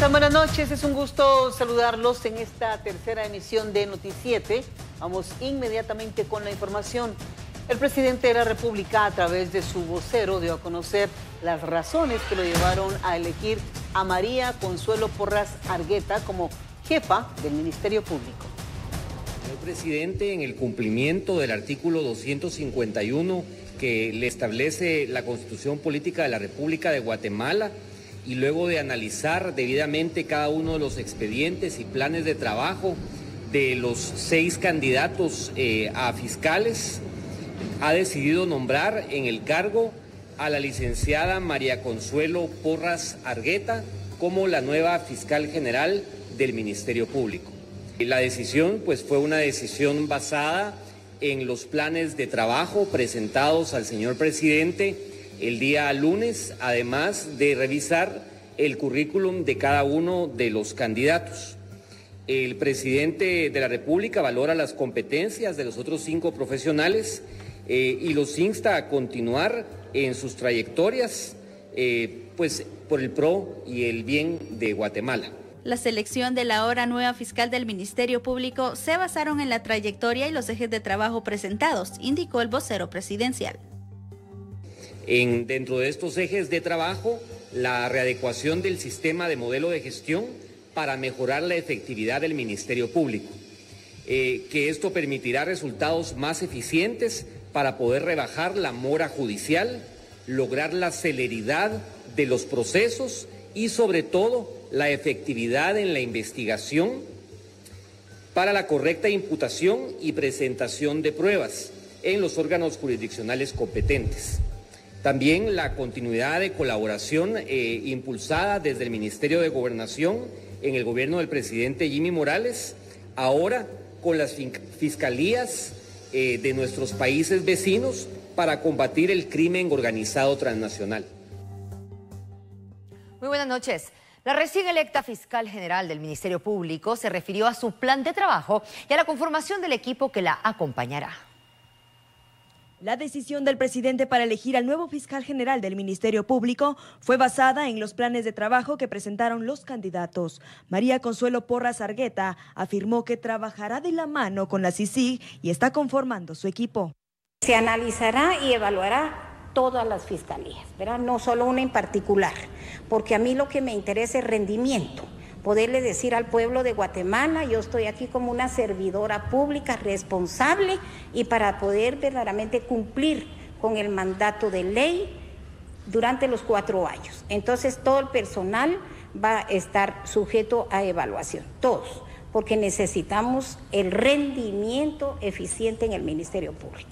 Hola, buenas noches. Es un gusto saludarlos en esta tercera emisión de Noti7. Vamos inmediatamente con la información. El presidente de la República, a través de su vocero, dio a conocer las razones que lo llevaron a elegir a María Consuelo Porras Argueta como jefa del Ministerio Público. El presidente, en el cumplimiento del artículo 251 que le establece la Constitución Política de la República de Guatemala, y luego de analizar debidamente cada uno de los expedientes y planes de trabajo de los 6 candidatos a fiscales, ha decidido nombrar en el cargo a la licenciada María Consuelo Porras Argueta como la nueva fiscal general del Ministerio Público. La decisión fue una decisión basada en los planes de trabajo presentados al señor presidente el día lunes, además de revisar el currículum de cada uno de los candidatos. El presidente de la República valora las competencias de los otros 5 profesionales y los insta a continuar en sus trayectorias, por el pro y el bien de Guatemala. La selección de la ahora nueva fiscal del Ministerio Público se basaron en la trayectoria y los ejes de trabajo presentados, indicó el vocero presidencial. Dentro de estos ejes de trabajo, la readecuación del sistema de modelo de gestión para mejorar la efectividad del Ministerio Público, que esto permitirá resultados más eficientes para poder rebajar la mora judicial, lograr la celeridad de los procesos y sobre todo la efectividad en la investigación para la correcta imputación y presentación de pruebas en los órganos jurisdiccionales competentes. También la continuidad de colaboración impulsada desde el Ministerio de Gobernación en el gobierno del presidente Jimmy Morales, ahora con las fiscalías de nuestros países vecinos para combatir el crimen organizado transnacional. Muy buenas noches. La recién electa fiscal general del Ministerio Público se refirió a su plan de trabajo y a la conformación del equipo que la acompañará. La decisión del presidente para elegir al nuevo fiscal general del Ministerio Público fue basada en los planes de trabajo que presentaron los candidatos. María Consuelo Porras Argueta afirmó que trabajará de la mano con la CICIG y está conformando su equipo. Se analizará y evaluará todas las fiscalías, ¿verdad? No solo una en particular, porque a mí lo que me interesa es rendimiento. Poderle decir al pueblo de Guatemala, yo estoy aquí como una servidora pública responsable y para poder verdaderamente cumplir con el mandato de ley durante los 4 años. Entonces todo el personal va a estar sujeto a evaluación, todos, porque necesitamos el rendimiento eficiente en el Ministerio Público.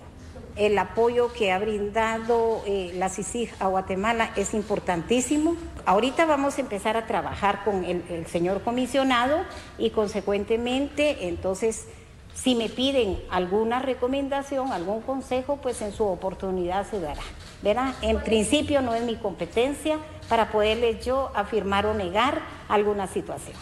El apoyo que ha brindado la CICIG a Guatemala es importantísimo. Ahorita vamos a empezar a trabajar con el señor comisionado y consecuentemente, entonces, si me piden alguna recomendación, algún consejo, pues en su oportunidad se dará, ¿verdad? En principio no es mi competencia para poderles yo afirmar o negar alguna situación.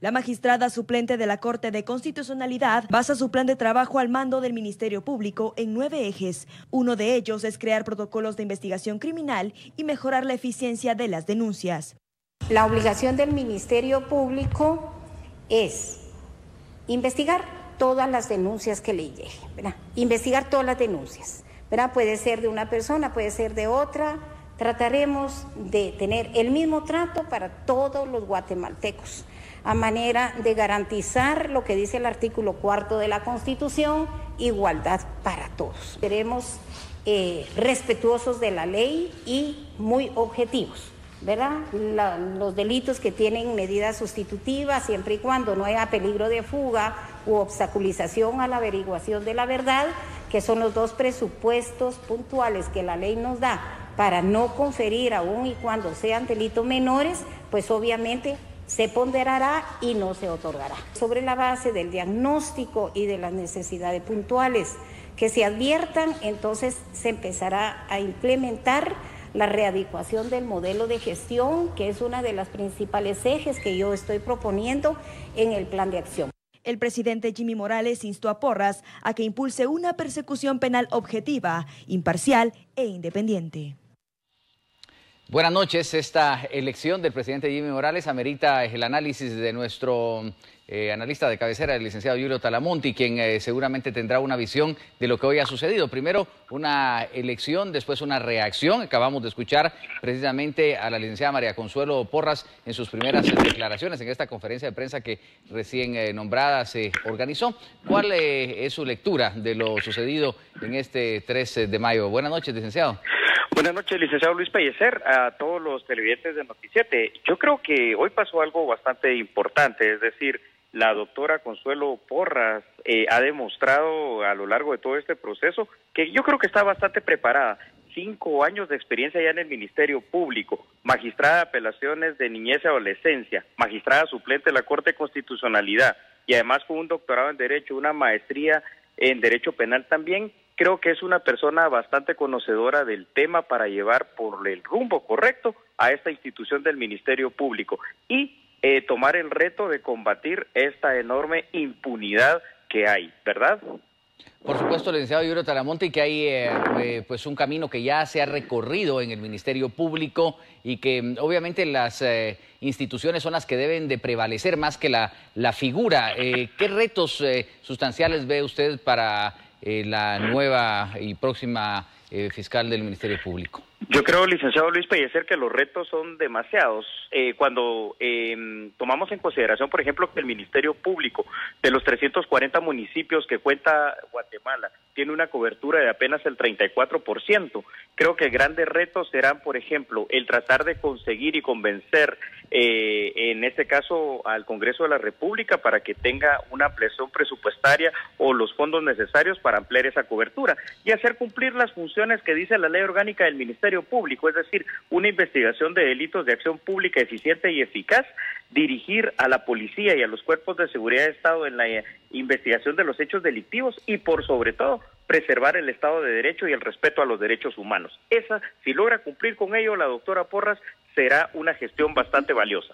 La magistrada suplente de la Corte de Constitucionalidad basa su plan de trabajo al mando del Ministerio Público en 9 ejes. Uno de ellos es crear protocolos de investigación criminal y mejorar la eficiencia de las denuncias. La obligación del Ministerio Público es investigar todas las denuncias que le lleguen, ¿verdad? Investigar todas las denuncias, ¿verdad? Puede ser de una persona, puede ser de otra. Trataremos de tener el mismo trato para todos los guatemaltecos, a manera de garantizar lo que dice el artículo 4 de la Constitución, igualdad para todos. Seremos respetuosos de la ley y muy objetivos, ¿verdad? Los delitos que tienen medidas sustitutivas, siempre y cuando no haya peligro de fuga u obstaculización a la averiguación de la verdad, que son los 2 presupuestos puntuales que la ley nos da para no conferir aún y cuando sean delitos menores, pues obviamente se ponderará y no se otorgará. Sobre la base del diagnóstico y de las necesidades puntuales que se adviertan, entonces se empezará a implementar la readecuación del modelo de gestión, que es una de las principales ejes que yo estoy proponiendo en el plan de acción. El presidente Jimmy Morales instó a Porras a que impulse una persecución penal objetiva, imparcial e independiente. Buenas noches. Esta elección del presidente Jimmy Morales amerita el análisis de nuestro analista de cabecera, el licenciado Julio Talamonti, quien seguramente tendrá una visión de lo que hoy ha sucedido. Primero, una elección, después una reacción. Acabamos de escuchar precisamente a la licenciada María Consuelo Porras en sus primeras declaraciones en esta conferencia de prensa que recién nombrada se organizó. ¿Cuál es su lectura de lo sucedido en este 3 de mayo? Buenas noches, licenciado. Buenas noches, licenciado Luis Pellecer, a todos los televidentes de Noti7. Yo creo que hoy pasó algo bastante importante, es decir, la doctora Consuelo Porras ha demostrado a lo largo de todo este proceso que yo creo que está bastante preparada. 5 años de experiencia ya en el Ministerio Público, magistrada de apelaciones de niñez y adolescencia, magistrada suplente de la Corte de Constitucionalidad y además con un doctorado en Derecho, una maestría en Derecho Penal también. Creo que es una persona bastante conocedora del tema para llevar por el rumbo correcto a esta institución del Ministerio Público y tomar el reto de combatir esta enorme impunidad que hay, ¿verdad? Por supuesto, licenciado Julio Talamonti, que hay pues un camino que ya se ha recorrido en el Ministerio Público y que obviamente las instituciones son las que deben de prevalecer más que la figura. ¿Qué retos sustanciales ve usted para la nueva y próxima fiscal del Ministerio Público? Yo creo, licenciado Luis Pellecer, que los retos son demasiados. Cuando tomamos en consideración, por ejemplo, que el Ministerio Público, de los 340 municipios que cuenta Guatemala, tiene una cobertura de apenas el 34%. Creo que grandes retos serán, por ejemplo, el tratar de conseguir y convencer, en este caso, al Congreso de la República para que tenga una ampliación presupuestaria o los fondos necesarios para ampliar esa cobertura y hacer cumplir las funciones que dice la Ley Orgánica del Ministerio Público, es decir, una investigación de delitos de acción pública eficiente y eficaz, dirigir a la policía y a los cuerpos de seguridad de Estado en la investigación de los hechos delictivos y, por sobre todo, preservar el Estado de Derecho y el respeto a los derechos humanos. Esa, si logra cumplir con ello la doctora Porras, será una gestión bastante valiosa.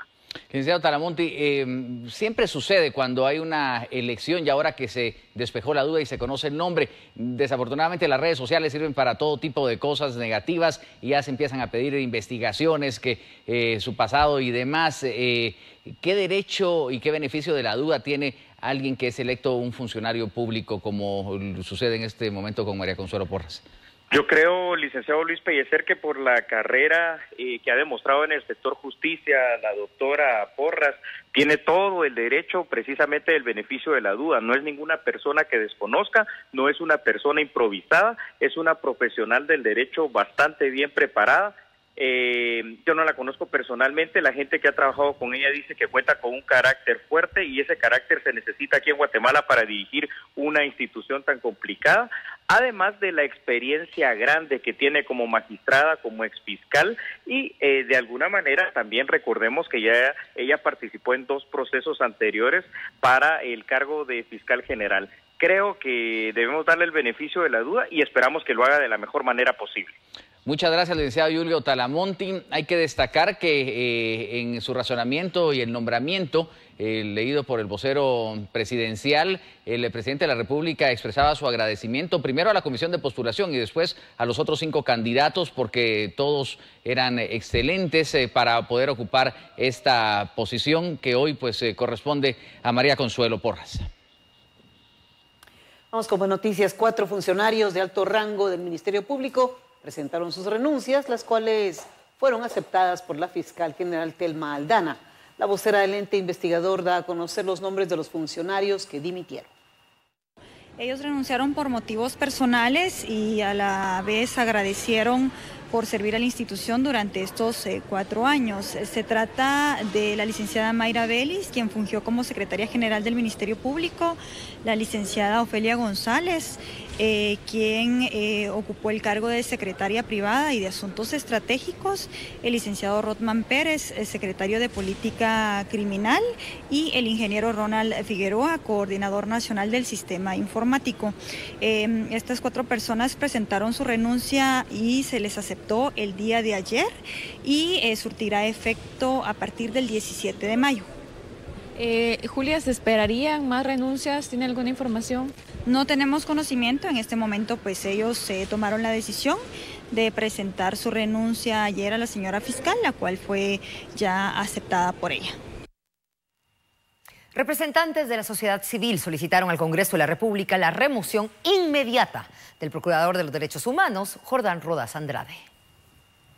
Licenciado Talamonti, siempre sucede cuando hay una elección y ahora que se despejó la duda y se conoce el nombre, desafortunadamente las redes sociales sirven para todo tipo de cosas negativas y ya se empiezan a pedir investigaciones, que su pasado y demás. ¿Qué derecho y qué beneficio de la duda tiene alguien que es electo un funcionario público como sucede en este momento con María Consuelo Porras? Yo creo, licenciado Luis Pellecer, que por la carrera que ha demostrado en el sector justicia la doctora Porras, tiene todo el derecho precisamente del beneficio de la duda. No es ninguna persona que desconozca, no es una persona improvisada, es una profesional del derecho bastante bien preparada. Yo no la conozco personalmente, la gente que ha trabajado con ella dice que cuenta con un carácter fuerte y ese carácter se necesita aquí en Guatemala para dirigir una institución tan complicada, además de la experiencia grande que tiene como magistrada, como exfiscal y de alguna manera también recordemos que ya ella participó en 2 procesos anteriores para el cargo de fiscal general. Creo que debemos darle el beneficio de la duda y esperamos que lo haga de la mejor manera posible. Muchas gracias, licenciado Julio Talamonti. Hay que destacar que en su razonamiento y el nombramiento leído por el vocero presidencial, el presidente de la República expresaba su agradecimiento primero a la comisión de postulación y después a los otros 5 candidatos porque todos eran excelentes para poder ocupar esta posición que hoy pues corresponde a María Consuelo Porras. Vamos con buenas noticias. 4 funcionarios de alto rango del Ministerio Público presentaron sus renuncias, las cuales fueron aceptadas por la fiscal general Telma Aldana. La vocera del ente investigador da a conocer los nombres de los funcionarios que dimitieron. Ellos renunciaron por motivos personales y a la vez agradecieron por servir a la institución durante estos 4 años. Se trata de la licenciada Mayra Vélez, quien fungió como secretaria general del Ministerio Público, la licenciada Ofelia González, quien ocupó el cargo de secretaria privada y de Asuntos Estratégicos, el licenciado Rotman Pérez, secretario de Política Criminal, y el ingeniero Ronald Figueroa, coordinador nacional del Sistema Informático. Estas 4 personas presentaron su renuncia y se les aceptó el día de ayer y surtirá efecto a partir del 17 de mayo. Julia, ¿se esperarían más renuncias? ¿Tiene alguna información? No tenemos conocimiento, en este momento pues ellos tomaron la decisión de presentar su renuncia ayer a la señora fiscal, la cual fue ya aceptada por ella. Representantes de la sociedad civil solicitaron al Congreso de la República la remoción inmediata del Procurador de los Derechos Humanos, Jordán Rodas Andrade.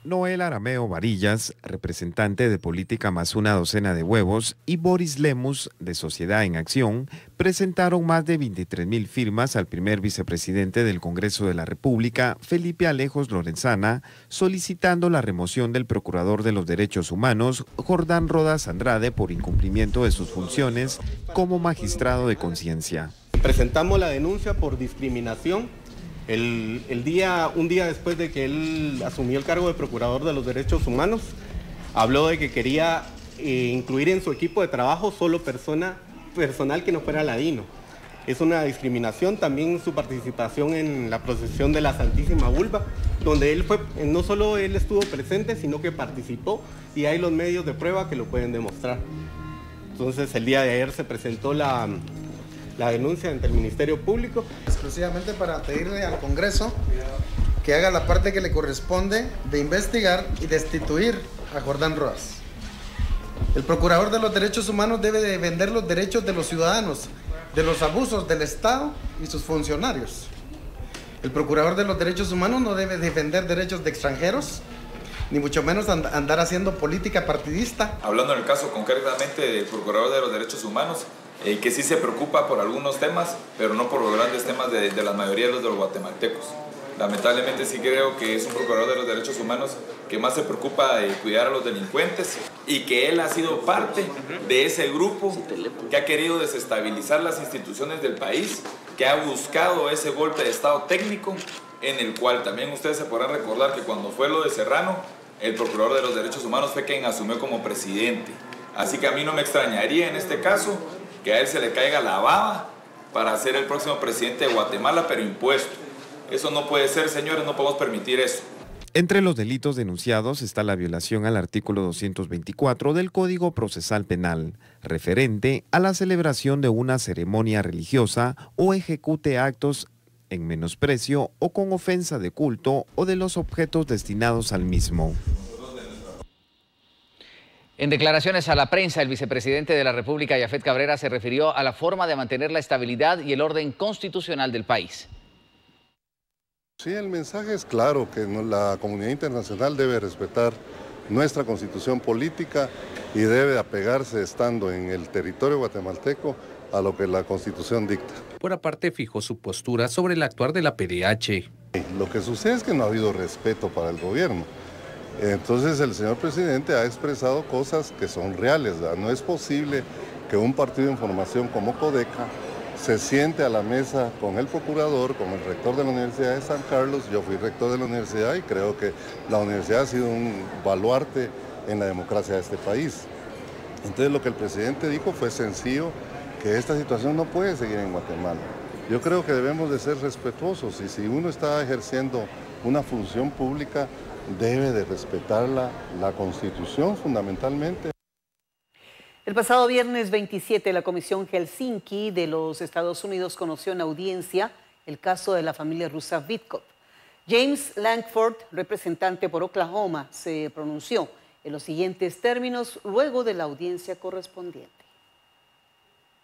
Noel Arameo Varillas, representante de Política más una docena de huevos, y Boris Lemus, de Sociedad en Acción, presentaron más de 23,000 firmas al primer vicepresidente del Congreso de la República, Felipe Alejos Lorenzana, solicitando la remoción del Procurador de los Derechos Humanos, Jordán Rodas Andrade, por incumplimiento de sus funciones como magistrado de conciencia. Presentamos la denuncia por discriminación. Un día después de que él asumió el cargo de Procurador de los Derechos Humanos, habló de que quería incluir en su equipo de trabajo solo personal que no fuera ladino. Es una discriminación. También su participación en la procesión de la Santísima Vulva, donde no solo él estuvo presente, sino que participó, y hay los medios de prueba que lo pueden demostrar. Entonces, el día de ayer se presentó la denuncia ante el Ministerio Público. Exclusivamente para pedirle al Congreso que haga la parte que le corresponde de investigar y destituir a Jordán Rodas. El Procurador de los Derechos Humanos debe defender los derechos de los ciudadanos, de los abusos del Estado y sus funcionarios. El Procurador de los Derechos Humanos no debe defender derechos de extranjeros, ni mucho menos andar haciendo política partidista. Hablando en el caso concretamente del Procurador de los Derechos Humanos, que sí se preocupa por algunos temas, pero no por los grandes temas de la mayoría de los guatemaltecos. Lamentablemente sí creo que es un Procurador de los Derechos Humanos que más se preocupa de cuidar a los delincuentes, y que él ha sido parte de ese grupo que ha querido desestabilizar las instituciones del país, que ha buscado ese golpe de Estado técnico, en el cual también ustedes se podrán recordar que cuando fue lo de Serrano, el Procurador de los Derechos Humanos fue quien asumió como presidente. Así que a mí no me extrañaría en este caso que a él se le caiga la baba para ser el próximo presidente de Guatemala, pero impuesto. Eso no puede ser, señores, no podemos permitir eso. Entre los delitos denunciados está la violación al artículo 224 del Código Procesal Penal, referente a la celebración de una ceremonia religiosa o ejecute actos en menosprecio o con ofensa de culto o de los objetos destinados al mismo. En declaraciones a la prensa, el vicepresidente de la República, Yafet Cabrera, se refirió a la forma de mantener la estabilidad y el orden constitucional del país. Sí, el mensaje es claro, que la comunidad internacional debe respetar nuestra constitución política y debe apegarse, estando en el territorio guatemalteco, a lo que la Constitución dicta. Por aparte, fijó su postura sobre el actuar de la PDH. Lo que sucede es que no ha habido respeto para el gobierno. Entonces el señor presidente ha expresado cosas que son reales, ¿verdad? No es posible que un partido de información como Codeca se siente a la mesa con el procurador, con el rector de la Universidad de San Carlos. Yo fui rector de la universidad y creo que la universidad ha sido un baluarte en la democracia de este país. Entonces lo que el presidente dijo fue sencillo, que esta situación no puede seguir en Guatemala. Yo creo que debemos de ser respetuosos, y si uno está ejerciendo una función pública, debe de respetar la Constitución fundamentalmente. El pasado viernes 27, la Comisión Helsinki de los Estados Unidos conoció en audiencia el caso de la familia rusa Vitkov. James Lankford, representante por Oklahoma, se pronunció en los siguientes términos luego de la audiencia correspondiente.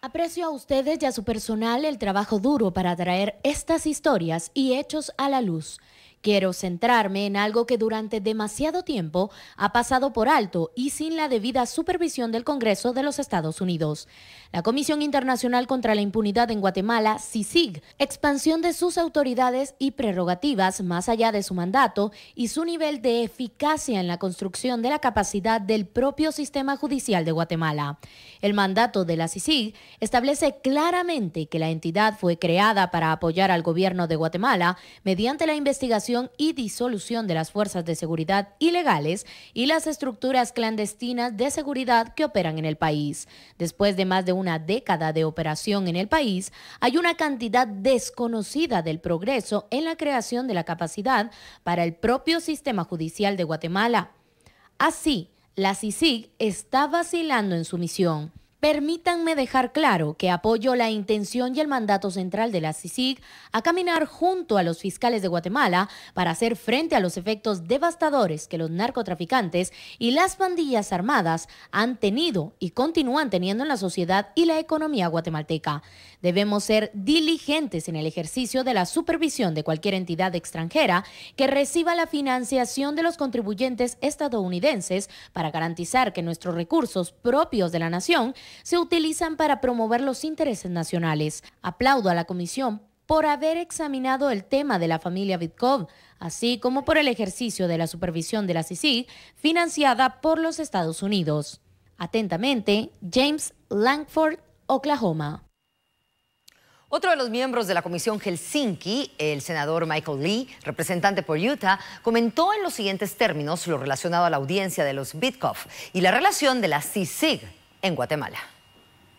Aprecio a ustedes y a su personal el trabajo duro para traer estas historias y hechos a la luz. Quiero centrarme en algo que durante demasiado tiempo ha pasado por alto y sin la debida supervisión del Congreso de los Estados Unidos. La Comisión Internacional contra la Impunidad en Guatemala, CICIG, expansión de sus autoridades y prerrogativas más allá de su mandato y su nivel de eficacia en la construcción de la capacidad del propio sistema judicial de Guatemala. El mandato de la CICIG establece claramente que la entidad fue creada para apoyar al gobierno de Guatemala mediante la investigación y disolución de las fuerzas de seguridad ilegales y las estructuras clandestinas de seguridad que operan en el país. Después de más de una década de operación en el país, hay una cantidad desconocida del progreso en la creación de la capacidad para el propio sistema judicial de Guatemala. Así, la CICIG está vacilando en su misión. Permítanme dejar claro que apoyo la intención y el mandato central de la CICIG a caminar junto a los fiscales de Guatemala para hacer frente a los efectos devastadores que los narcotraficantes y las pandillas armadas han tenido y continúan teniendo en la sociedad y la economía guatemalteca. Debemos ser diligentes en el ejercicio de la supervisión de cualquier entidad extranjera que reciba la financiación de los contribuyentes estadounidenses para garantizar que nuestros recursos propios de la nación se utilizan para promover los intereses nacionales. Aplaudo a la Comisión por haber examinado el tema de la familia Vitkov, así como por el ejercicio de la supervisión de la CICIG financiada por los Estados Unidos. Atentamente, James Langford, Oklahoma. Otro de los miembros de la Comisión Helsinki, el senador Michael Lee, representante por Utah, comentó en los siguientes términos lo relacionado a la audiencia de los Vitkov y la relación de la CICIG en Guatemala.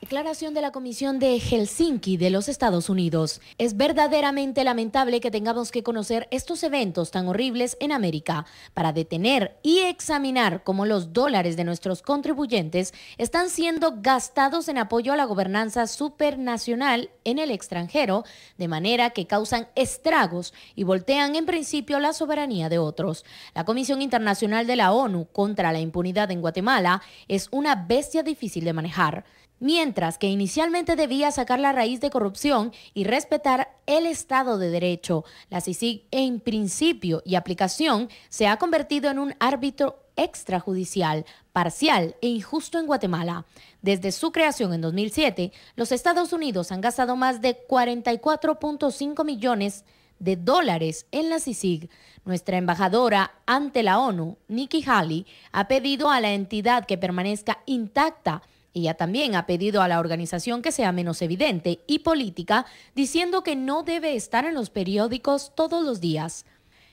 Declaración de la Comisión de Helsinki de los Estados Unidos. Es verdaderamente lamentable que tengamos que conocer estos eventos tan horribles en América para detener y examinar cómo los dólares de nuestros contribuyentes están siendo gastados en apoyo a la gobernanza supranacional en el extranjero, de manera que causan estragos y voltean en principio la soberanía de otros. La Comisión Internacional de la ONU contra la Impunidad en Guatemala es una bestia difícil de manejar. Mientras que inicialmente debía sacar la raíz de corrupción y respetar el Estado de Derecho, la CICIG en principio y aplicación se ha convertido en un árbitro extrajudicial, parcial e injusto en Guatemala. Desde su creación en 2007, los Estados Unidos han gastado más de 44.5 millones de dólares en la CICIG. Nuestra embajadora ante la ONU, Nikki Haley, ha pedido a la entidad que permanezca intacta. Ella también ha pedido a la organización que sea menos evidente y política, diciendo que no debe estar en los periódicos todos los días.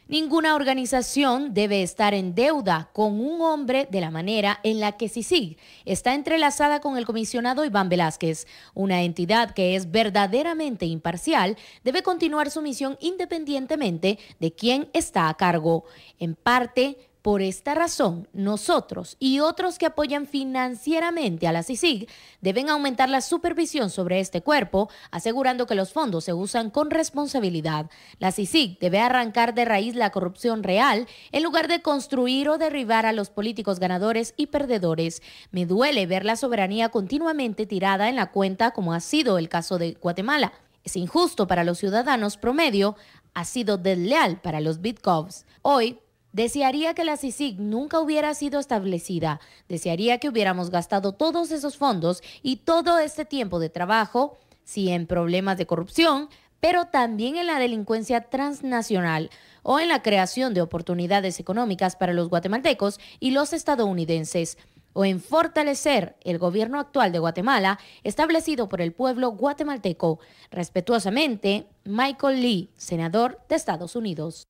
Ninguna organización debe estar en deuda con un hombre de la manera en la que CICIG está entrelazada con el comisionado Iván Velázquez. Una entidad que es verdaderamente imparcial debe continuar su misión independientemente de quién está a cargo. En parte, por esta razón, nosotros y otros que apoyan financieramente a la CICIG deben aumentar la supervisión sobre este cuerpo, asegurando que los fondos se usan con responsabilidad. La CICIG debe arrancar de raíz la corrupción real en lugar de construir o derribar a los políticos ganadores y perdedores. Me duele ver la soberanía continuamente tirada en la cuenta, como ha sido el caso de Guatemala. Es injusto para los ciudadanos promedio, ha sido desleal para los Vitkovs. Hoy, desearía que la CICIG nunca hubiera sido establecida. Desearía que hubiéramos gastado todos esos fondos y todo este tiempo de trabajo, sí, en problemas de corrupción, pero también en la delincuencia transnacional o en la creación de oportunidades económicas para los guatemaltecos y los estadounidenses, o en fortalecer el gobierno actual de Guatemala establecido por el pueblo guatemalteco. Respetuosamente, Michael Lee, senador de Estados Unidos.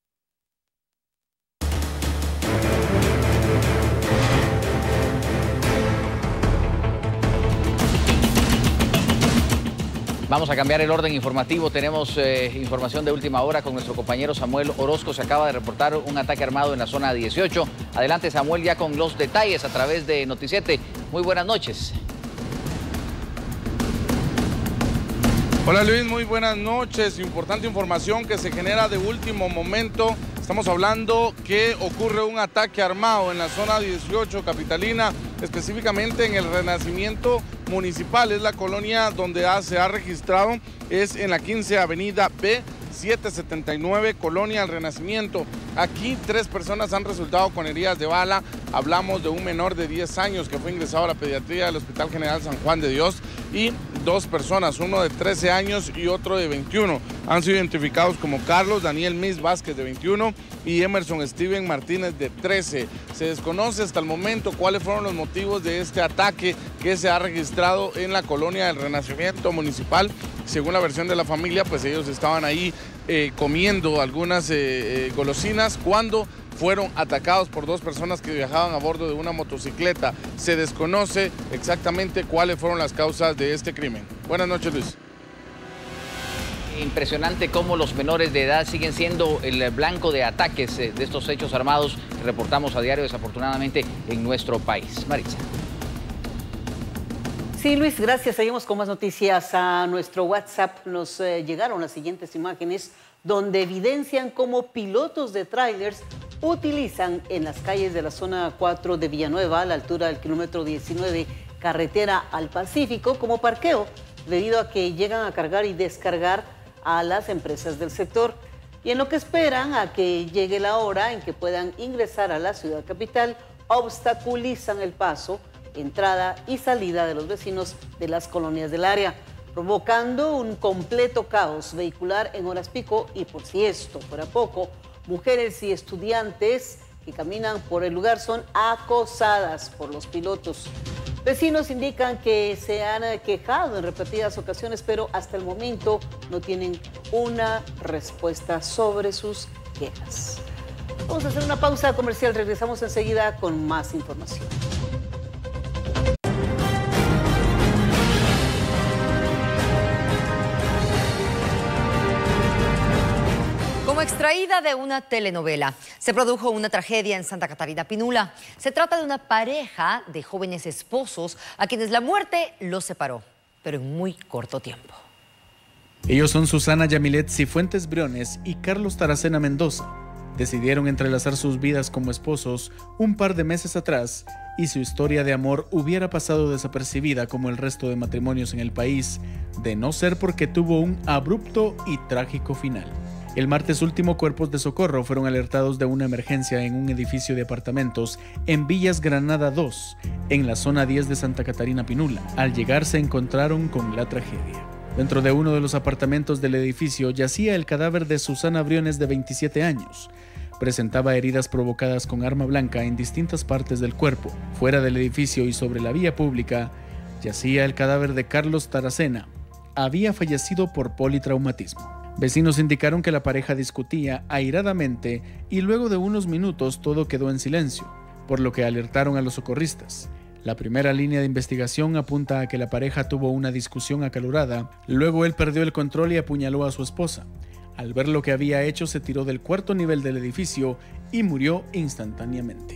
Vamos a cambiar el orden informativo. Tenemos información de última hora con nuestro compañero Samuel Orozco. Se acaba de reportar un ataque armado en la zona 18. Adelante, Samuel, ya con los detalles a través de Noti7. Muy buenas noches. Hola Luis, muy buenas noches. Importante información que se genera de último momento. Estamos hablando que ocurre un ataque armado en la zona 18 capitalina, específicamente en el Renacimiento Municipal. Es la colonia donde se ha registrado, es en la 15 Avenida B, 779, Colonia El Renacimiento. Aquí 3 personas han resultado con heridas de bala. Hablamos de un menor de 10 años que fue ingresado a la pediatría del Hospital General San Juan de Dios y 2 personas, uno de 13 años y otro de 21. Han sido identificados como Carlos Daniel Mis Vázquez, de 21, y Emerson Steven Martínez, de 13. Se desconoce hasta el momento cuáles fueron los motivos de este ataque que se ha registrado en la colonia del Renacimiento Municipal. Según la versión de la familia, pues ellos estaban ahí comiendo algunas golosinas cuando fueron atacados por 2 personas que viajaban a bordo de una motocicleta. Se desconoce exactamente cuáles fueron las causas de este crimen. Buenas noches, Luis. Impresionante cómo los menores de edad siguen siendo el blanco de ataques de estos hechos armados que reportamos a diario, desafortunadamente, en nuestro país. Maritza. Sí, Luis, gracias. Seguimos con más noticias. A nuestro WhatsApp nos llegaron las siguientes imágenes donde evidencian cómo pilotos de trailers utilizan en las calles de la zona 4 de Villanueva, a la altura del kilómetro 19, carretera al Pacífico, como parqueo, debido a que llegan a cargar y descargar a las empresas del sector. Y en lo que esperan a que llegue la hora en que puedan ingresar a la ciudad capital, obstaculizan el paso, entrada y salida de los vecinos de las colonias del área, provocando un completo caos vehicular en horas pico. Y por si esto fuera poco, mujeres y estudiantes que caminan por el lugar son acosadas por los pilotos. Vecinos indican que se han quejado en repetidas ocasiones, pero hasta el momento no tienen una respuesta sobre sus quejas. Vamos a hacer una pausa comercial, regresamos enseguida con más información. Como extraída de una telenovela, se produjo una tragedia en Santa Catarina Pinula. Se trata de una pareja de jóvenes esposos a quienes la muerte los separó, pero en muy corto tiempo. Ellos son Susana Yamilet Cifuentes Briones y Carlos Taracena Mendoza. Decidieron entrelazar sus vidas como esposos un par de meses atrás y su historia de amor hubiera pasado desapercibida como el resto de matrimonios en el país, de no ser porque tuvo un abrupto y trágico final. El martes último, cuerpos de socorro fueron alertados de una emergencia en un edificio de apartamentos en Villas Granada 2, en la zona 10 de Santa Catarina Pinula. Al llegar se encontraron con la tragedia. Dentro de uno de los apartamentos del edificio yacía el cadáver de Susana Briones, de 27 años. Presentaba heridas provocadas con arma blanca en distintas partes del cuerpo. Fuera del edificio y sobre la vía pública yacía el cadáver de Carlos Taracena. Había fallecido por politraumatismo. Vecinos indicaron que la pareja discutía airadamente y luego de unos minutos todo quedó en silencio, por lo que alertaron a los socorristas. La primera línea de investigación apunta a que la pareja tuvo una discusión acalorada, luego él perdió el control y apuñaló a su esposa. Al ver lo que había hecho, se tiró del cuarto nivel del edificio y murió instantáneamente.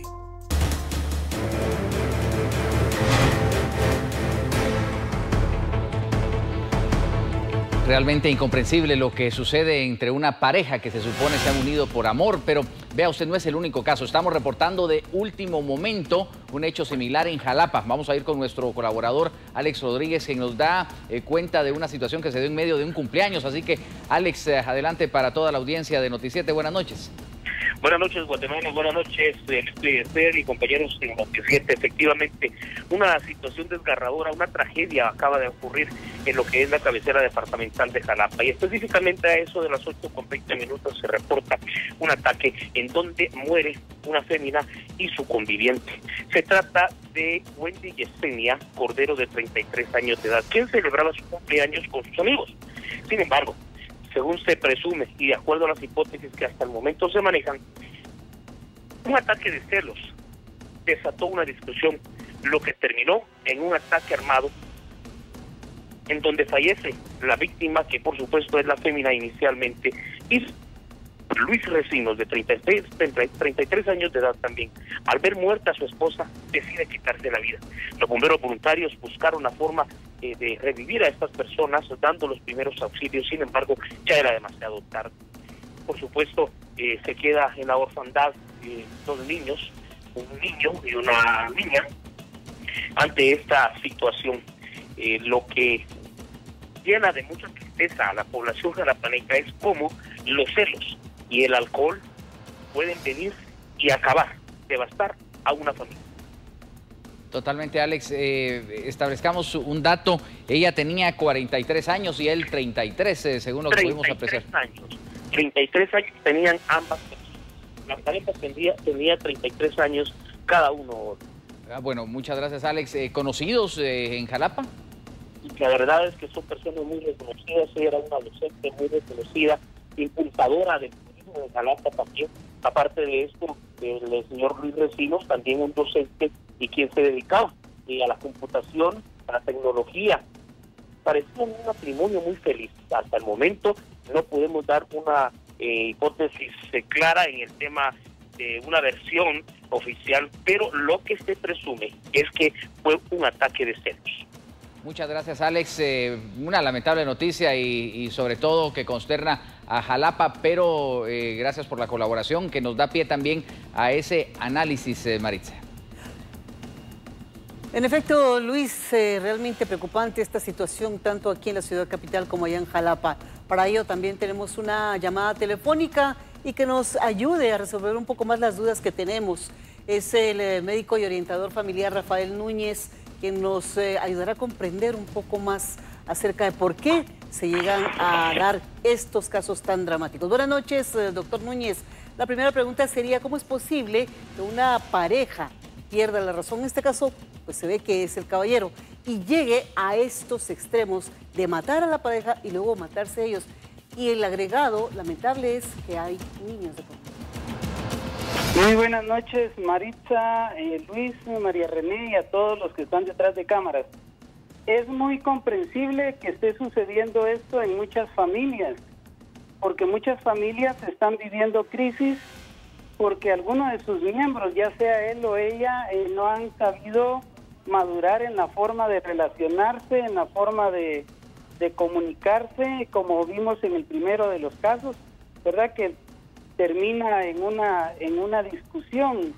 Realmente incomprensible lo que sucede entre una pareja que se supone se han unido por amor, pero vea usted, no es el único caso. Estamos reportando de último momento un hecho similar en Jalapa. Vamos a ir con nuestro colaborador Alex Rodríguez, quien nos da cuenta de una situación que se dio en medio de un cumpleaños. Así que, Alex, adelante para toda la audiencia de Noti7. Buenas noches. Buenas noches, Guatemala. Buenas noches, y compañeros de Noti7. Efectivamente, una situación desgarradora, una tragedia acaba de ocurrir en lo que es la cabecera departamental de Jalapa. Y específicamente a eso de las 8:20 se reporta un ataque en donde muere una fémina y su conviviente. Se trata de Wendy Yesenia Cordero, de 33 años de edad, quien celebraba su cumpleaños con sus amigos. Sin embargo, según se presume y de acuerdo a las hipótesis que hasta el momento se manejan, un ataque de celos desató una discusión, lo que terminó en un ataque armado en donde fallece la víctima, que por supuesto es la fémina inicialmente, y Luis Recinos, de 33 años de edad también. Al ver muerta a su esposa, decide quitarse la vida. Los bomberos voluntarios buscaron la forma de revivir a estas personas dando los primeros auxilios. Sin embargo, ya era demasiado tarde. Por supuesto, se queda en la orfandad dos niños, un niño y una niña, ante esta situación. Lo que llena de mucha tristeza a la población jalapaneca es cómo los celos y el alcohol pueden venir y acabar, devastar a una familia. Totalmente, Alex. Establezcamos un dato. Ella tenía 43 años y él 33, según lo que pudimos apreciar. 33 años tenían ambas personas. La pareja tenía 33 años cada uno. Bueno, muchas gracias, Alex. ¿Conocidos en Jalapa? La verdad es que son personas muy reconocidas. Ella era una docente muy reconocida, impulsadora del turismo de Jalapa también. Aparte de esto, el señor Luis Recinos, también un docente y quien se dedicaba a la computación, a la tecnología. Parecía un matrimonio muy feliz. Hasta el momento no podemos dar una hipótesis clara en el tema de una versión oficial, pero lo que se presume es que fue un ataque de celos. Muchas gracias, Alex. Una lamentable noticia y sobre todo que consterna a Jalapa, pero gracias por la colaboración que nos da pie también a ese análisis, Maritza. En efecto, Luis, realmente preocupante esta situación tanto aquí en la ciudad capital como allá en Jalapa. Para ello también tenemos una llamada telefónica y que nos ayude a resolver un poco más las dudas que tenemos. Es el médico y orientador familiar Rafael Núñez, quien nos ayudará a comprender un poco más acerca de por qué se llegan a dar estos casos tan dramáticos. Buenas noches, doctor Núñez. La primera pregunta sería, ¿cómo es posible que una pareja pierda la razón? En este caso, pues se ve que es el caballero, y llegue a estos extremos de matar a la pareja y luego matarse ellos. Y el agregado lamentable es que hay niños de por medio. Muy buenas noches, Maritza, Luis, María René y a todos los que están detrás de cámaras. Es muy comprensible que esté sucediendo esto en muchas familias, porque muchas familias están viviendo crisis porque algunos de sus miembros, ya sea él o ella, no han sabido madurar en la forma de relacionarse, en la forma de comunicarse, como vimos en el primero de los casos, ¿verdad? Que termina en una discusión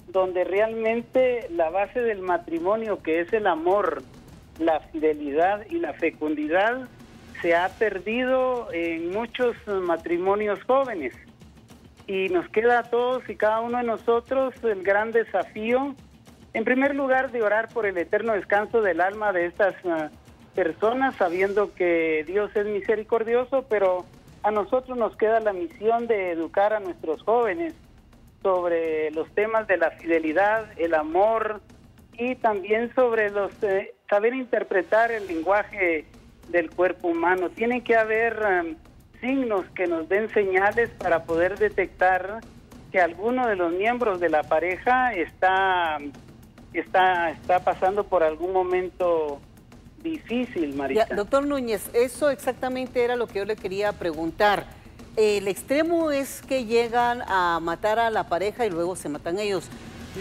donde realmente la base del matrimonio, que es el amor, la fidelidad y la fecundidad, se ha perdido en muchos matrimonios jóvenes. Y nos queda a todos y cada uno de nosotros el gran desafío, en primer lugar, de orar por el eterno descanso del alma de estas personas, sabiendo que Dios es misericordioso, pero a nosotros nos queda la misión de educar a nuestros jóvenes sobre los temas de la fidelidad, el amor y también sobre los saber interpretar el lenguaje del cuerpo humano. Tiene que haber signos que nos den señales para poder detectar que alguno de los miembros de la pareja está pasando por algún momento difícil, Marita. Ya, doctor Núñez, eso exactamente era lo que yo le quería preguntar. El extremo es que llegan a matar a la pareja y luego se matan ellos.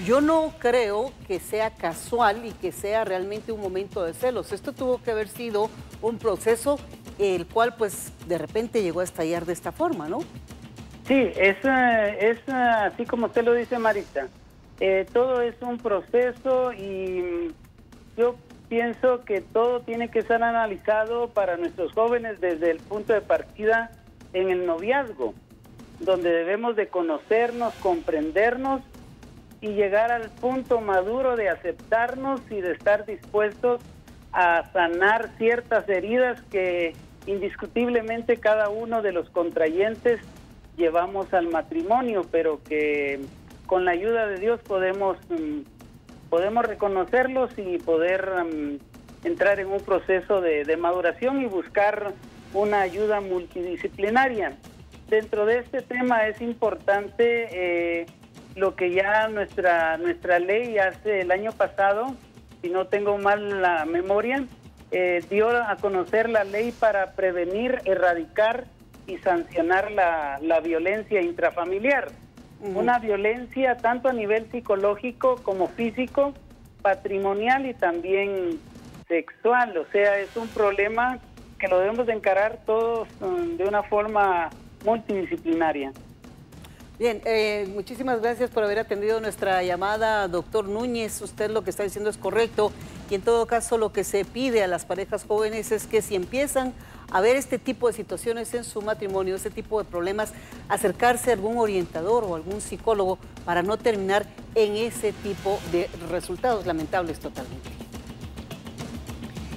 Yo no creo que sea casual y que sea realmente un momento de celos. Esto tuvo que haber sido un proceso el cual pues de repente llegó a estallar de esta forma, ¿no? Sí, es así como usted lo dice, Marita. Todo es un proceso y yo pienso que todo tiene que ser analizado para nuestros jóvenes desde el punto de partida en el noviazgo, donde debemos de conocernos, comprendernos y llegar al punto maduro de aceptarnos y de estar dispuestos a sanar ciertas heridas que indiscutiblemente cada uno de los contrayentes llevamos al matrimonio, pero que con la ayuda de Dios podemos reconocerlos y poder entrar en un proceso de maduración y buscar una ayuda multidisciplinaria. Dentro de este tema es importante lo que ya nuestra ley hace el año pasado, si no tengo mal la memoria, dio a conocer la ley para prevenir, erradicar y sancionar la violencia intrafamiliar. Una violencia tanto a nivel psicológico como físico, patrimonial y también sexual. O sea, es un problema que lo debemos de encarar todos de una forma multidisciplinaria. Bien, muchísimas gracias por haber atendido nuestra llamada, doctor Núñez. Usted lo que está diciendo es correcto y en todo caso lo que se pide a las parejas jóvenes es que si empiezan a ver este tipo de situaciones en su matrimonio, este tipo de problemas, acercarse a algún orientador o algún psicólogo para no terminar en ese tipo de resultados lamentables totalmente.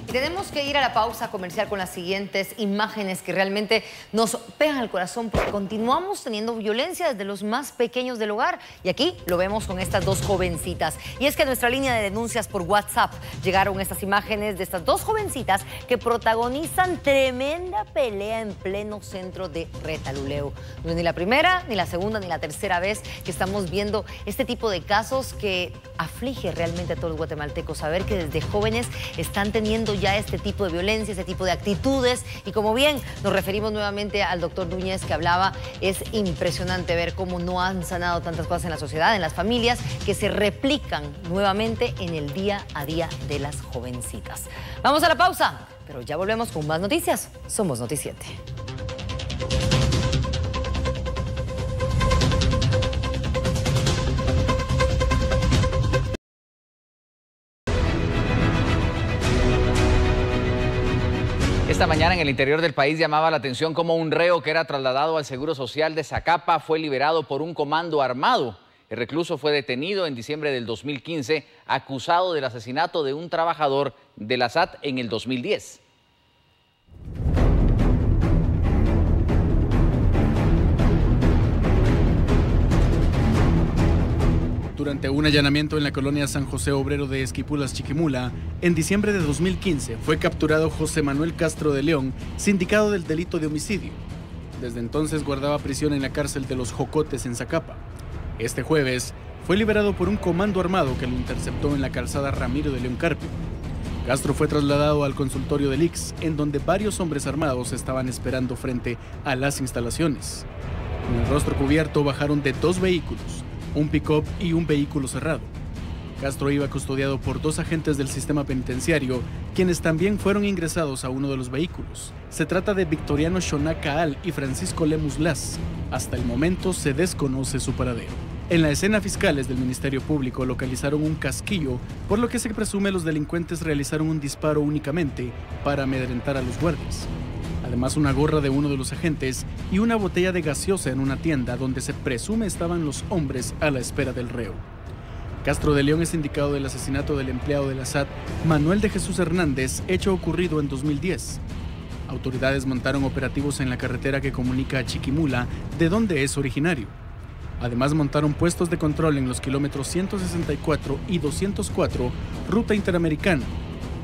Y tenemos que ir a la pausa comercial con las siguientes imágenes que realmente nos pegan al corazón porque continuamos teniendo violencia desde los más pequeños del hogar. Y aquí lo vemos con estas dos jovencitas. Y es que a nuestra línea de denuncias por WhatsApp llegaron estas imágenes de estas dos jovencitas que protagonizan tremenda pelea en pleno centro de Retaluleu. No es ni la primera, ni la segunda, ni la tercera vez que estamos viendo este tipo de casos que aflige realmente a todos los guatemaltecos. Saber que desde jóvenes están teniendo ya este tipo de violencia, este tipo de actitudes. Y como bien nos referimos nuevamente al doctor Núñez que hablaba, es impresionante ver cómo no han sanado tantas cosas en la sociedad, en las familias, que se replican nuevamente en el día a día de las jovencitas. Vamos a la pausa, pero ya volvemos con más noticias. Somos Noti 7. Esta mañana en el interior del país llamaba la atención cómo un reo que era trasladado al Seguro Social de Zacapa fue liberado por un comando armado. El recluso fue detenido en diciembre del 2015, acusado del asesinato de un trabajador de la SAT en el 2010. Durante un allanamiento en la colonia San José Obrero de Esquipulas, Chiquimula, en diciembre de 2015 fue capturado José Manuel Castro de León, sindicado del delito de homicidio. Desde entonces guardaba prisión en la cárcel de Los Jocotes en Zacapa. Este jueves fue liberado por un comando armado que lo interceptó en la calzada Ramiro de León Carpio. Castro fue trasladado al consultorio del IX, en donde varios hombres armados estaban esperando frente a las instalaciones. Con el rostro cubierto bajaron de 2 vehículos, un pick-up y un vehículo cerrado. Castro iba custodiado por 2 agentes del sistema penitenciario, quienes también fueron ingresados a uno de los vehículos. Se trata de Victoriano Shoná Caal y Francisco Lemus Las. Hasta el momento se desconoce su paradero. En la escena, fiscales del Ministerio Público localizaron un casquillo, por lo que se presume los delincuentes realizaron un disparo únicamente para amedrentar a los guardias. Además, una gorra de uno de los agentes y una botella de gaseosa en una tienda donde se presume estaban los hombres a la espera del reo. Castro de León es indicado del asesinato del empleado de la SAT, Manuel de Jesús Hernández, hecho ocurrido en 2010. Autoridades montaron operativos en la carretera que comunica a Chiquimula, de donde es originario. Además, montaron puestos de control en los kilómetros 164 y 204, ruta interamericana,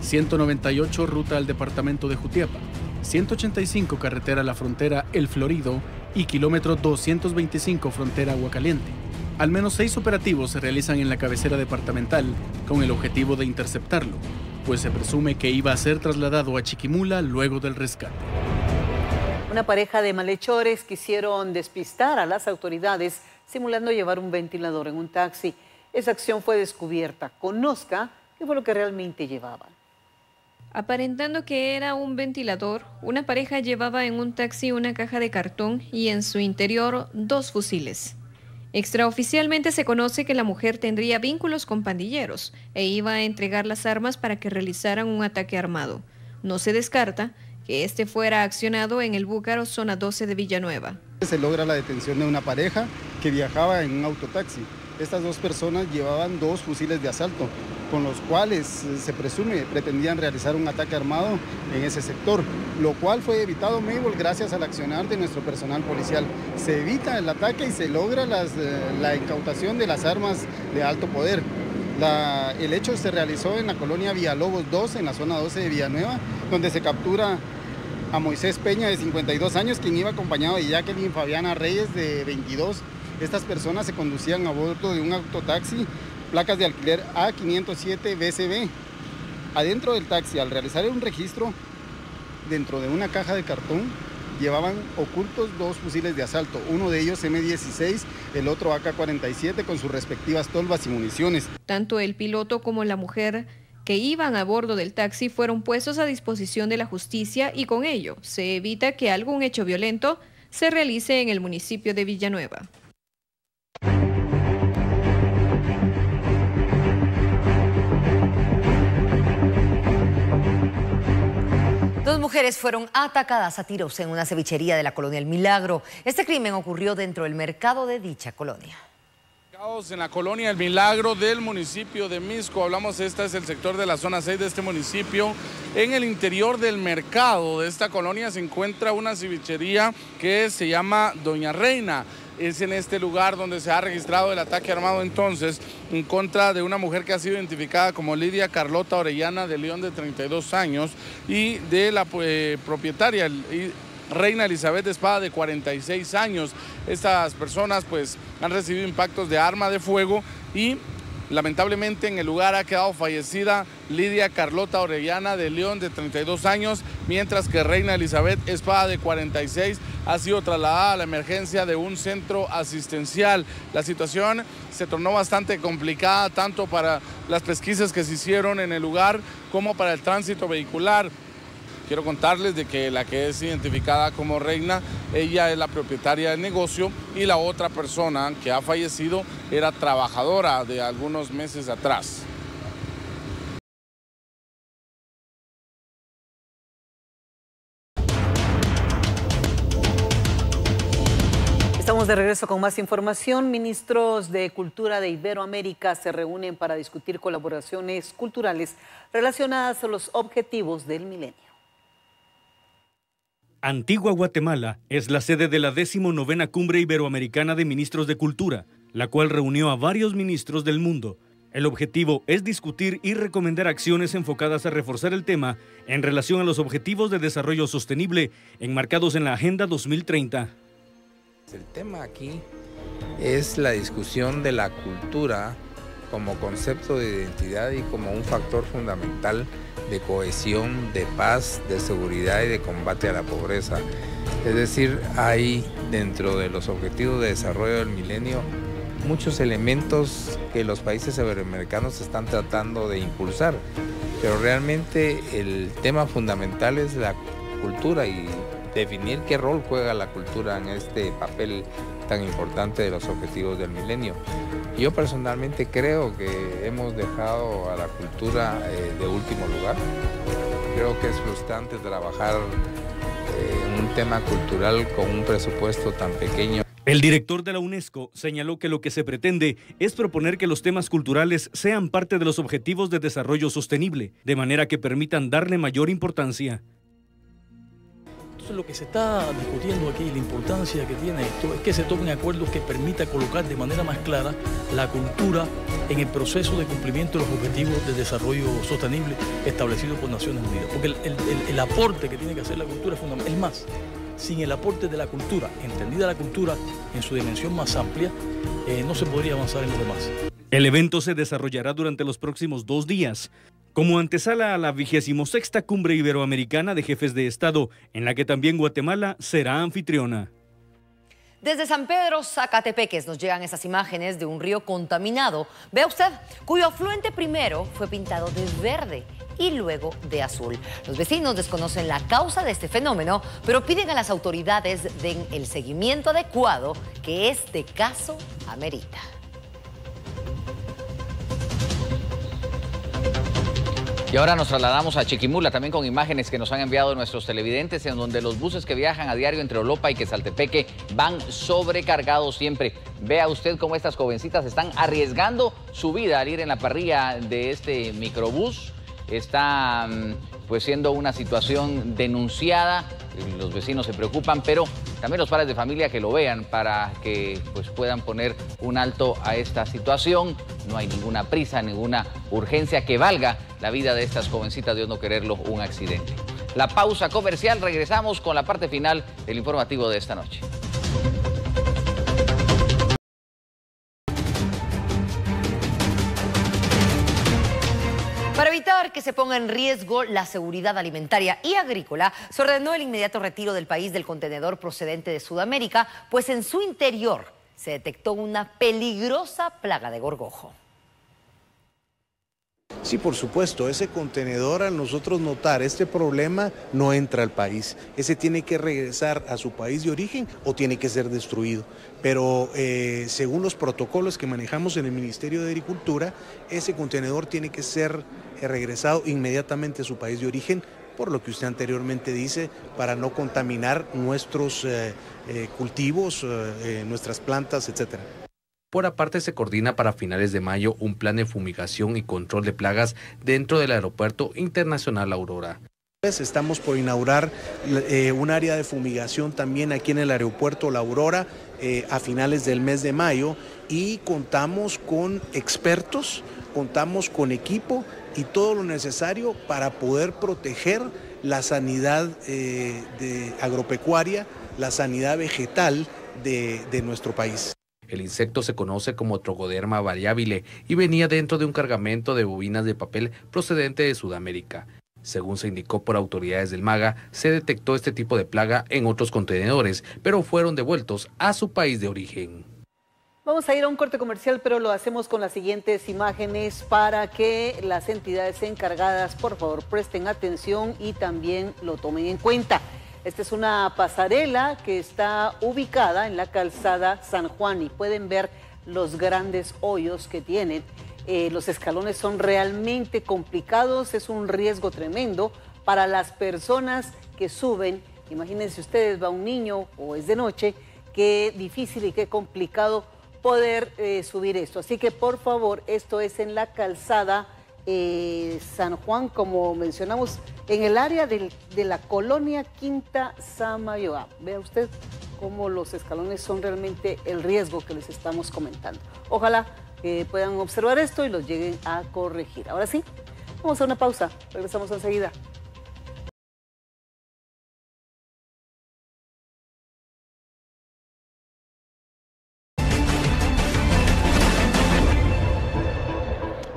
198, ruta al departamento de Jutiapa, 185, carretera a la frontera El Florido y kilómetro 225, frontera Aguacaliente. Al menos 6 operativos se realizan en la cabecera departamental con el objetivo de interceptarlo, pues se presume que iba a ser trasladado a Chiquimula luego del rescate. Una pareja de malhechores quisieron despistar a las autoridades simulando llevar un ventilador en un taxi. Esa acción fue descubierta. Conozca qué fue lo que realmente llevaban. Aparentando que era un ventilador, una pareja llevaba en un taxi una caja de cartón y en su interior 2 fusiles. Extraoficialmente se conoce que la mujer tendría vínculos con pandilleros e iba a entregar las armas para que realizaran un ataque armado. No se descarta que este fuera accionado en el Búcaro, zona 12 de Villanueva. Se logra la detención de una pareja que viajaba en un autotaxi. Estas 2 personas llevaban 2 fusiles de asalto, con los cuales se presume pretendían realizar un ataque armado en ese sector, lo cual fue evitado, Mabel, gracias al accionar de nuestro personal policial. Se evita el ataque y se logra la incautación de las armas de alto poder. El hecho se realizó en la colonia Villalobos 2, en la zona 12 de Villanueva, donde se captura a Moisés Peña, de 52 años, quien iba acompañado de Jacqueline Fabiana Reyes, de 22. Estas personas se conducían a bordo de un autotaxi, placas de alquiler A507 BCB. Adentro del taxi, al realizar un registro, dentro de una caja de cartón, llevaban ocultos 2 fusiles de asalto, uno de ellos M16, el otro AK-47 con sus respectivas tolvas y municiones. Tanto el piloto como la mujer que iban a bordo del taxi fueron puestos a disposición de la justicia y con ello se evita que algún hecho violento se realice en el municipio de Villanueva. 2 mujeres fueron atacadas a tiros en una cevichería de la colonia El Milagro. Este crimen ocurrió dentro del mercado de dicha colonia. En la colonia El Milagro del municipio de Misco, hablamos, este es el sector de la zona 6 de este municipio. En el interior del mercado de esta colonia se encuentra una cevichería que se llama Doña Reina. Es en este lugar donde se ha registrado el ataque armado entonces en contra de una mujer que ha sido identificada como Lidia Carlota Orellana de León, de 32 años, y de la propietaria Reina Elizabeth de Espada, de 46 años. Estas personas pues han recibido impactos de arma de fuego y Lamentablemente en el lugar ha quedado fallecida Lidia Carlota Orellana de León, de 32 años, mientras que Reina Elizabeth Espada, de 46, ha sido trasladada a la emergencia de un centro asistencial. La situación se tornó bastante complicada tanto para las pesquisas que se hicieron en el lugar como para el tránsito vehicular. Quiero contarles de que la que es identificada como Reina, ella es la propietaria del negocio y la otra persona que ha fallecido era trabajadora de algunos meses atrás. Estamos de regreso con más información. Ministros de Cultura de Iberoamérica se reúnen para discutir colaboraciones culturales relacionadas a los objetivos del milenio. Antigua Guatemala es la sede de la 19ª Cumbre Iberoamericana de Ministros de Cultura, la cual reunió a varios ministros del mundo. El objetivo es discutir y recomendar acciones enfocadas a reforzar el tema en relación a los objetivos de desarrollo sostenible enmarcados en la Agenda 2030. El tema aquí es la discusión de la cultura como concepto de identidad y como un factor fundamental de cohesión, de paz, de seguridad y de combate a la pobreza. Es decir, hay dentro de los objetivos de desarrollo del milenio muchos elementos que los países iberoamericanos están tratando de impulsar, pero realmente el tema fundamental es la cultura y definir qué rol juega la cultura en este papel tan importante de los objetivos del milenio. Yo personalmente creo que hemos dejado a la cultura de último lugar. Creo que es frustrante trabajar en un tema cultural con un presupuesto tan pequeño. El director de la UNESCO señaló que lo que se pretende es proponer que los temas culturales sean parte de los objetivos de desarrollo sostenible, de manera que permitan darle mayor importancia. Entonces lo que se está discutiendo aquí, la importancia que tiene esto, es que se tomen acuerdos que permitan colocar de manera más clara la cultura en el proceso de cumplimiento de los objetivos de desarrollo sostenible establecidos por Naciones Unidas. Porque el aporte que tiene que hacer la cultura es fundamental. Es más, sin el aporte de la cultura, entendida la cultura en su dimensión más amplia, no se podría avanzar en lo demás. El evento se desarrollará durante los próximos 2 días, como antesala a la 26ª Cumbre Iberoamericana de Jefes de Estado, en la que también Guatemala será anfitriona. Desde San Pedro, Zacatepeques, nos llegan esas imágenes de un río contaminado. Vea usted, cuyo afluente primero fue pintado de verde y luego de azul. Los vecinos desconocen la causa de este fenómeno, pero piden a las autoridades den el seguimiento adecuado que este caso amerita. Y ahora nos trasladamos a Chiquimula, también con imágenes que nos han enviado nuestros televidentes, en donde los buses que viajan a diario entre Olopa y Quezaltepeque van sobrecargados siempre. Vea usted cómo estas jovencitas están arriesgando su vida al ir en la parrilla de este microbús. Está pues siendo una situación denunciada, los vecinos se preocupan, pero también los padres de familia que lo vean para que pues puedan poner un alto a esta situación. No hay ninguna prisa, ninguna urgencia que valga la vida de estas jovencitas, Dios no quererlo, un accidente. La pausa comercial, regresamos con la parte final del informativo de esta noche. Para evitar que se ponga en riesgo la seguridad alimentaria y agrícola, se ordenó el inmediato retiro del país del contenedor procedente de Sudamérica, pues en su interior se detectó una peligrosa plaga de gorgojo. Sí, por supuesto, ese contenedor, al nosotros notar este problema, no entra al país. Ese tiene que regresar a su país de origen o tiene que ser destruido. Pero según los protocolos que manejamos en el Ministerio de Agricultura, ese contenedor tiene que ser regresado inmediatamente a su país de origen, por lo que usted anteriormente dice, para no contaminar nuestros cultivos, nuestras plantas, etcétera. Por aparte, se coordina para finales de mayo un plan de fumigación y control de plagas dentro del Aeropuerto Internacional Aurora. Estamos por inaugurar un área de fumigación también aquí en el Aeropuerto La Aurora a finales del mes de mayo, y contamos con expertos, contamos con equipo y todo lo necesario para poder proteger la sanidad agropecuaria, la sanidad vegetal de nuestro país. El insecto se conoce como Trogoderma variabile y venía dentro de un cargamento de bobinas de papel procedente de Sudamérica. Según se indicó por autoridades del MAGA, se detectó este tipo de plaga en otros contenedores, pero fueron devueltos a su país de origen. Vamos a ir a un corte comercial, pero lo hacemos con las siguientes imágenes para que las entidades encargadas, por favor, presten atención y también lo tomen en cuenta. Esta es una pasarela que está ubicada en la calzada San Juan y pueden ver los grandes hoyos que tienen. Los escalones son realmente complicados, es un riesgo tremendo para las personas que suben. Imagínense ustedes, va un niño o es de noche, qué difícil y qué complicado poder subir esto. Así que por favor, esto es en la calzada San Juan, como mencionamos, en el área de la colonia Quinta Samayoa. Vea usted cómo los escalones son realmente el riesgo que les estamos comentando. Ojalá que puedan observar esto y los lleguen a corregir. Ahora sí, vamos a una pausa. Regresamos enseguida.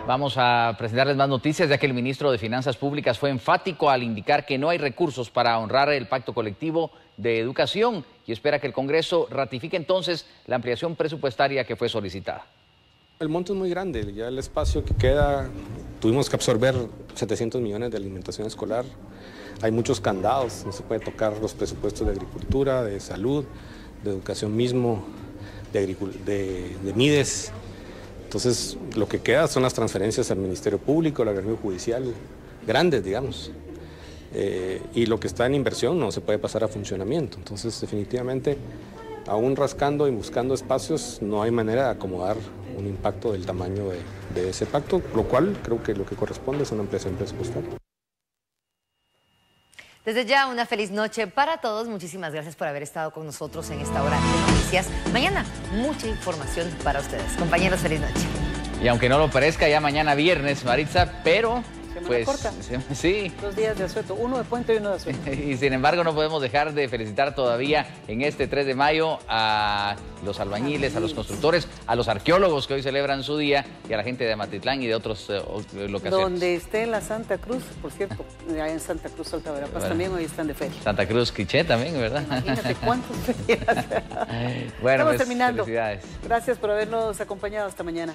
Vamos a presentarles más noticias, ya que el ministro de Finanzas Públicas fue enfático al indicar que no hay recursos para honrar el pacto colectivo de educación y espera que el Congreso ratifique entonces la ampliación presupuestaria que fue solicitada. El monto es muy grande, ya el espacio que queda, tuvimos que absorber 700 millones de alimentación escolar, hay muchos candados, no se puede tocar los presupuestos de agricultura, de salud, de educación mismo, de MIDES. Entonces, lo que queda son las transferencias al Ministerio Público, al Gremio Judicial, grandes, digamos. Y lo que está en inversión no se puede pasar a funcionamiento. Entonces, definitivamente, aún rascando y buscando espacios, no hay manera de acomodar un impacto del tamaño de ese pacto, lo cual creo que lo que corresponde es una ampliación presupuestaria. Desde ya, una feliz noche para todos. Muchísimas gracias por haber estado con nosotros en esta hora de noticias. Mañana, mucha información para ustedes. Compañeros, feliz noche. Y aunque no lo parezca, ya mañana viernes, Maritza, pero... Pues, corta. Sí. 2 días de asueto, uno de puente y uno de asueto. Y sin embargo no podemos dejar de felicitar todavía en este 3 de mayo a los albañiles, a los constructores, a los arqueólogos que hoy celebran su día y a la gente de Amatitlán y de otros locaciones. Donde esté la Santa Cruz, por cierto, allá en Santa Cruz, Alta Verapaz, también hoy están de feria. Santa Cruz, Quiché también, ¿verdad? Imagínate cuántos ferias. Bueno, estamos terminando. Felicidades. Gracias por habernos acompañado. Hasta mañana.